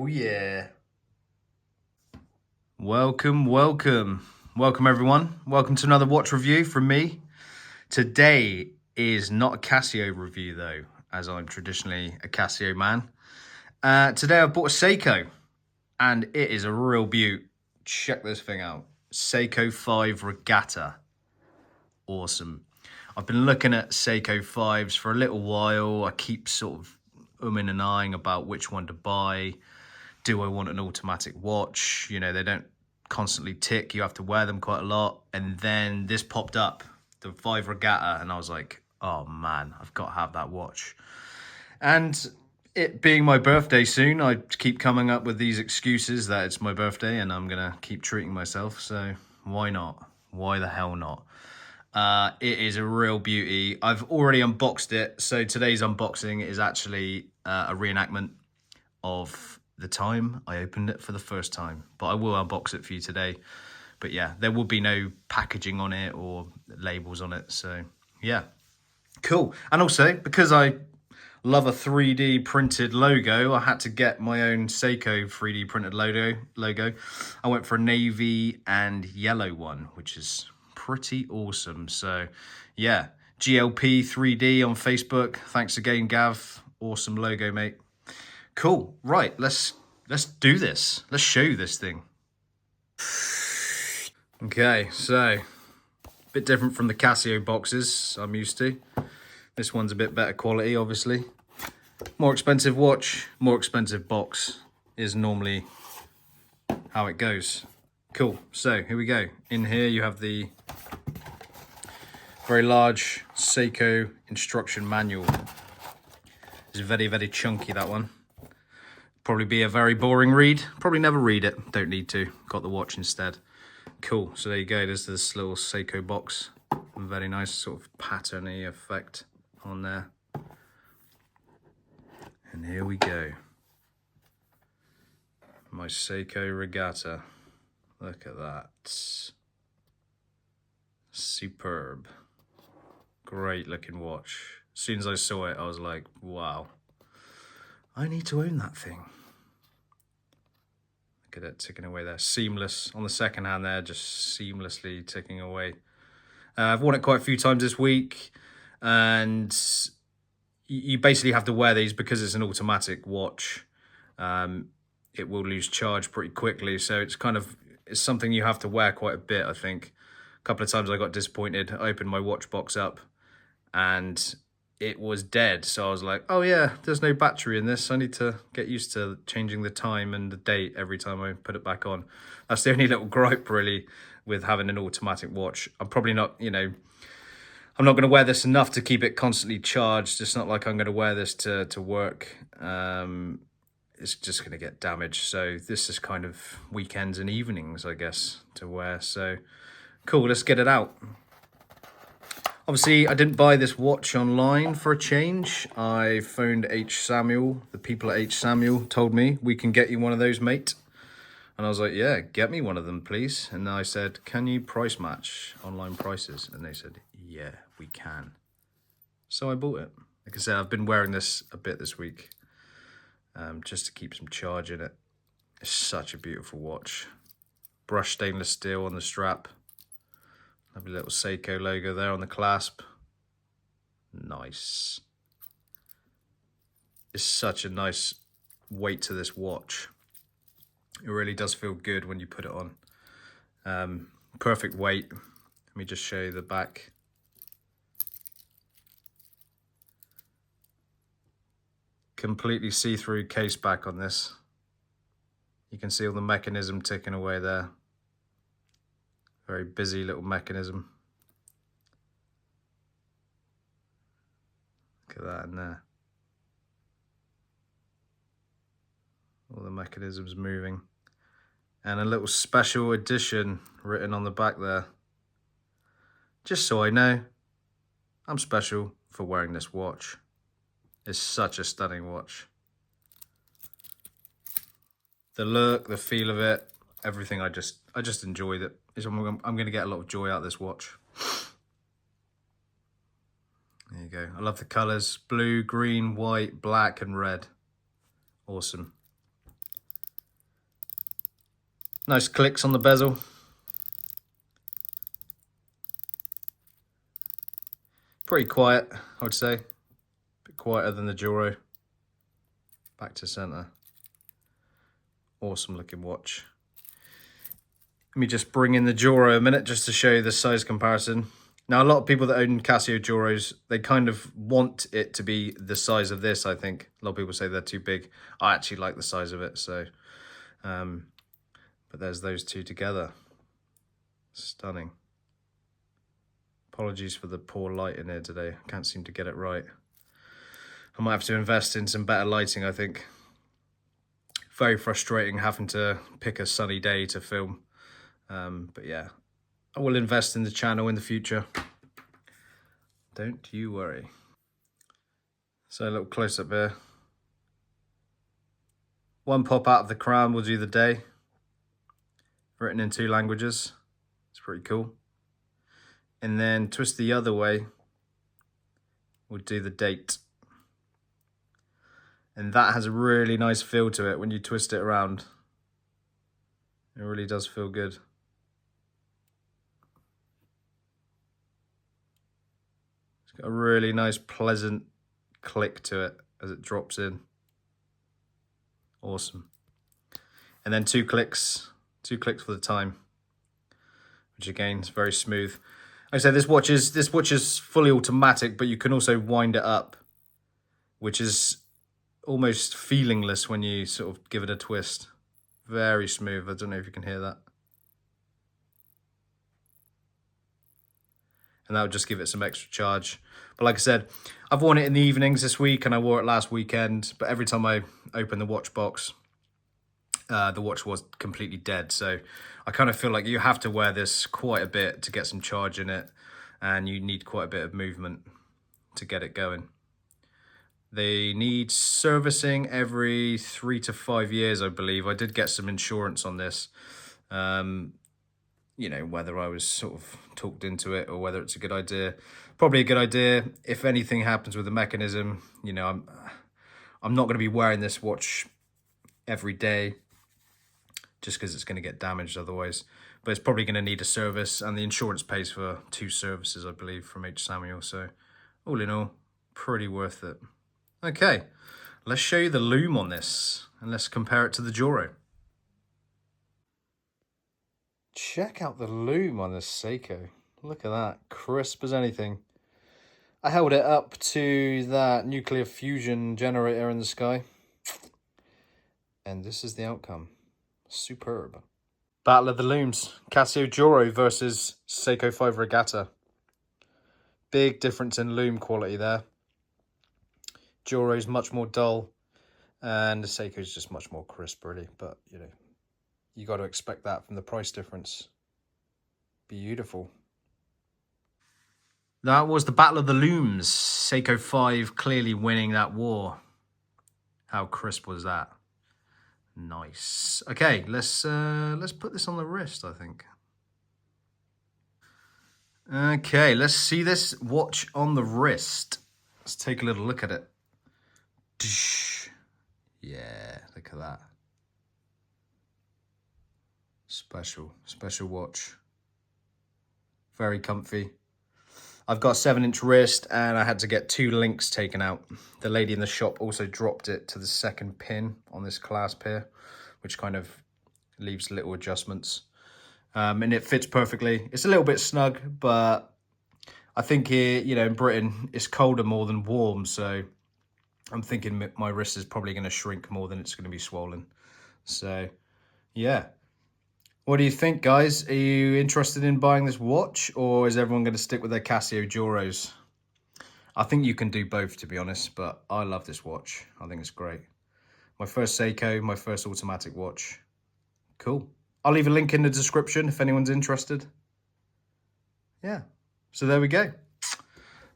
yeah. Welcome everyone. Welcome to another watch review from me. Today is not a Casio review though, as I'm traditionally a Casio man. Today I've bought a Seiko, and it is a real beaut. Check this thing out. Seiko 5 Regatta. Awesome. I've been looking at Seiko 5s for a little while. I keep sort of umming and ahhing about which one to buy. Do I want an automatic watch? You know, they don't constantly tick. You have to wear them quite a lot. And then this popped up, the 5 Regatta, and I was like, oh man, I've got to have that watch. And it being my birthday soon, I keep coming up with these excuses that it's my birthday and I'm going to keep treating myself. So why not? Why the hell not? It is a real beauty. I've already unboxed it. So today's unboxing is actually a reenactment of the time I opened it for the first time. But I will unbox it for you today. But yeah, there will be no packaging on it or labels on it. So yeah, cool. And also, because I love a 3D printed logo, I had to get my own Seiko 3D printed logo. I went for a navy and yellow one, which is pretty awesome. So yeah, GLP 3D on Facebook. Thanks again, Gav. Awesome logo, mate. Cool. Right, let's do this. Let's show you this thing. Okay, so a bit different from the Casio boxes I'm used to. This one's a bit better quality, obviously. More expensive watch, more expensive box is normally how it goes. Cool, so here we go. In here you have the very large Seiko instruction manual. It's very, very chunky, that one. Probably be a very boring read. Probably never read it, don't need to. Got the watch instead. Cool, so there you go, there's this little Seiko box. Very nice sort of patterny effect on there. And here we go. My Seiko Regatta. Look at that. Superb. Great looking watch. As soon as I saw it, I was like, wow. I need to own that thing. Look at it ticking away there. Seamless. On the second hand there, just seamlessly ticking away. I've worn it quite a few times this week. And you basically have to wear these because it's an automatic watch. It will lose charge pretty quickly. So it's something you have to wear quite a bit, I think. A couple of times I got disappointed. I opened my watch box up and it was dead. So I was like, oh yeah, there's no battery in this. I need to get used to changing the time and the date every time I put it back on. That's the only little gripe really with having an automatic watch. I'm probably not, I'm not going to wear this enough to keep it constantly charged. It's not like I'm going to wear this to work. It's just going to get damaged. So this is kind of weekends and evenings, I guess, to wear. So cool, let's get it out. Obviously, I didn't buy this watch online for a change. I phoned H. Samuel. The people at H. Samuel told me, we can get you one of those, mate. And I was like, yeah, get me one of them, please. And I said, can you price match online prices? And they said, yeah, we can. So I bought it. Like I said, I've been wearing this a bit this week, just to keep some charge in it. It's such a beautiful watch. Brushed stainless steel on the strap. Lovely little Seiko logo there on the clasp. Nice. It's such a nice weight to this watch. It really does feel good when you put it on. Perfect weight. Let me just show you the back. Completely see-through case back on this. You can see all the mechanism ticking away there. Very busy little mechanism. Look at that in there. All the mechanisms moving. And a little special edition written on the back there. Just so I know, I'm special for wearing this watch. It's such a stunning watch. The look, the feel of it, everything, I just enjoyed it. I'm going to get a lot of joy out of this watch. There you go. I love the colours. Blue, green, white, black and red. Awesome. Nice clicks on the bezel. Pretty quiet, I would say. A bit quieter than the Juro. Back to center. Awesome looking watch. Let me just bring in the Juro a minute just to show you the size comparison. Now, a lot of people that own Casio Juros, they kind of want it to be the size of this, I think. A lot of people say they're too big. I actually like the size of it, so. But there's those two together. Stunning. Apologies for the poor light in here today. I can't seem to get it right. I might have to invest in some better lighting, I think. Very frustrating having to pick a sunny day to film. But yeah, I will invest in the channel in the future. Don't you worry. So a little close up here. One pop out of the crown will do the day. Written in 2 languages. It's pretty cool. And then twist the other way, we'll do the date. And that has a really nice feel to it when you twist it around. It really does feel good. It's got a really nice, pleasant click to it as it drops in. Awesome. And then 2 clicks for the time, which again is very smooth. Like I said, this watch is fully automatic, but you can also wind it up, which is almost feelingless when you sort of give it a twist. Very smooth. I don't know if you can hear that. And that would just give it some extra charge. But like I said, I've worn it in the evenings this week and I wore it last weekend, but every time I open the watch box, the watch was completely dead. So I kind of feel like you have to wear this quite a bit to get some charge in it, and you need quite a bit of movement to get it going. They need servicing every 3 to 5 years, I believe. I did get some insurance on this. You know, whether I was sort of talked into it or whether it's a good idea. Probably a good idea. If anything happens with the mechanism, you know, I'm not going to be wearing this watch every day, just because it's going to get damaged otherwise. But it's probably going to need a service, and the insurance pays for 2 services, I believe, from H. Samuel. So all in all, pretty worth it. Okay, let's show you the loom on this, and let's compare it to the Juro. Check out the loom on this Seiko. Look at that, crisp as anything. I held it up to that nuclear fusion generator in the sky, and this is the outcome. Superb. Battle of the looms. Casio Juro versus Seiko 5 Regatta. Big difference in loom quality there. Juro's much more dull, and the Seiko's just much more crisp, really. But, you know, you got to expect that from the price difference. Beautiful. That was the Battle of the Looms. Seiko 5 clearly winning that war. How crisp was that? Nice. Okay, let's put this on the wrist, I think. Okay, let's see this watch on the wrist. Let's take a little look at it. Yeah, look at that. Special watch. Very comfy. I've got a 7-inch wrist and I had to get 2 links taken out. The lady in the shop also dropped it to the 2nd pin on this clasp here, which kind of leaves little adjustments. And it fits perfectly. It's a little bit snug, but I think here, you know, in Britain, it's colder more than warm. So I'm thinking my wrist is probably going to shrink more than it's going to be swollen. So, yeah. What do you think, guys? Are you interested in buying this watch, or is everyone going to stick with their Casio Juros? I think you can do both, to be honest, but I love this watch. I think it's great. My first Seiko, my first automatic watch. Cool. I'll leave a link in the description if anyone's interested. Yeah, so there we go.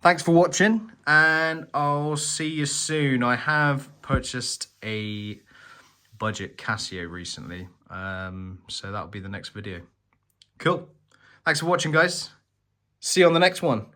Thanks for watching, and I'll see you soon. I have purchased a budget Casio recently, so that'll be the next video. Cool. Thanks for watching, guys. See you on the next one.